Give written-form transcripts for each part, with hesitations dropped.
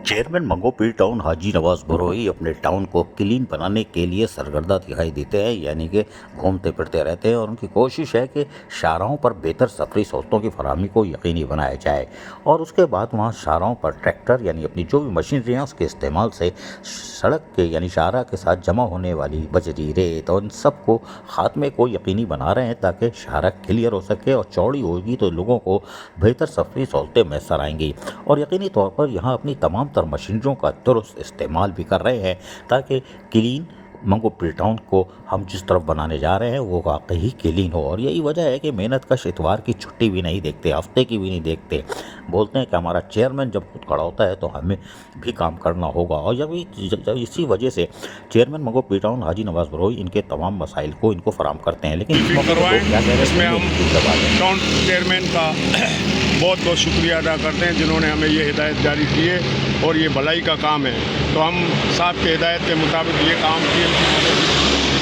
Chairman मंगो पीर town हाजी नवाज बरोई अपने town को clean बनाने के लिए सरगर्दा दिखाई देते हैं, यानी कि घूमते फिरते रहते हैं और उनकी कोशिश है कि शाहराहों पर बेहतर सफरी सहूलतों की फराहमी को यकीनी बनाया जाए। और उसके बाद वहाँ शाहराहों पर ट्रैक्टर यानी अपनी जो भी मशीनरी हैं उसके इस्तेमाल से सड़क के यानी शाहरा के साथ जमा होने वाली बजरी, रेत और इन सब को खात्मे को यकीनी बना रहे हैं ताकि शाहरा क्लियर हो सके और चौड़ी होगी तो लोगों को बेहतर सफरी सहूलतें मैसर आएंगी। और यकीनी तौर पर यहाँ अपनी तमाम तर मशीनरियों का दुरुस्त इस्तेमाल भी कर रहे हैं ताकि क्लीन मंगो पीर टाउन को हम जिस तरफ बनाने जा रहे हैं वो वाकई क्लीन हो। और यही वजह है कि मेहनत कश इतवार की छुट्टी भी नहीं देखते, हफ्ते की भी नहीं देखते। बोलते हैं कि हमारा चेयरमैन जब खुद खड़ा होता है तो हमें भी काम करना होगा। और जब इसी वजह से चेयरमैन मंगो पीर टाउन हाजी नवाज बरोई इनके तमाम मसाइल को इनको फराम करते हैं। लेकिन इसमें हम टाउन चेयरमैन का बहुत बहुत शुक्रिया अदा करते हैं जिन्होंने हमें ये हिदायत जारी की है और ये भलाई का काम है, तो हम साहब के हिदायत के मुताबिक ये काम की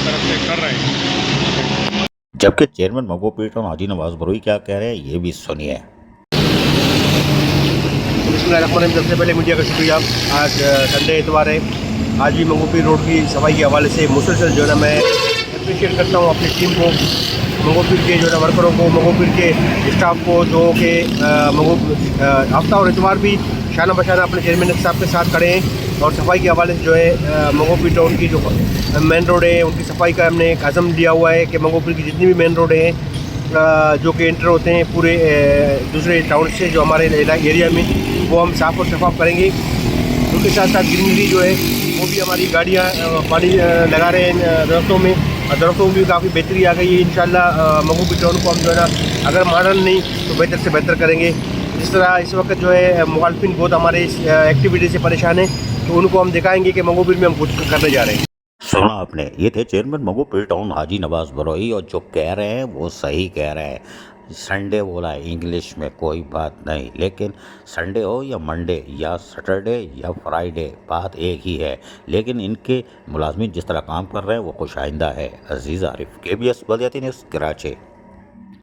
तरफ से कर रहे हैं। जबकि चेयरमैन मंगो पीर टाउन हाजी नवाज बरोई क्या कह रहे हैं ये भी सुनिए। सबसे पहले मीडिया का शुक्रिया। आज संडे इतवार है, आज भी मंगो पीर रोड की सफाई के हवाले से मुसलसल जो है ना मैं अप्रिशिएट करता हूँ अपनी टीम को, मंगो पीर के जो है वर्करों को, मंगो पीर के स्टाफ को जो कि हफ्ता और इतवार भी शाना बशाना अपने चेयरमैन साहब के साथ खड़े हैं। और सफाई के हवाले से जो है मंगो पीर टाउन की जो मेन रोड है उनकी सफाई का हमने एक अज़म दिया हुआ है कि मंगो पीर की जितनी भी मेन रोड हैं जो कि इंटर होते हैं पूरे दूसरे टाउन से जो हमारे एरिया में, वो हम साफ़ और शफाफ करेंगे। उनके साथ साथ ग्रीनरी जो है वो भी हमारी गाड़ियाँ पानी लगा रहे हैं दरख्तों में, और दरख्तों में भी काफ़ी बेहतरी आ गई है। इंशाल्लाह मंगो पीर टाउन को हम जो है ना अगर मॉडर्न नहीं तो बेहतर से बेहतर करेंगे। जिस तरह इस वक्त जो है मुखालफिन बहुत हमारे इस एक्टिविटी से परेशान है, तो उनको हम दिखाएंगे कि मंगो पीर में हम कुछ करने जा रहे हैं। सुना आपने, ये थे चेयरमैन मंगो पीर टाउन हाजी नवाज बरोई और जो कह रहे हैं वो सही कह रहे हैं। संडे बोला है इंग्लिश में कोई बात नहीं, लेकिन संडे हो या मंडे या सैटरडे या फ्राइडे बात एक ही है। लेकिन इनके मुलाजमीन जिस तरह काम कर रहे हैं वो खुश आइंदा है। अजीज़ आरिफ, KBS बलदियाती न्यूज़, कराची।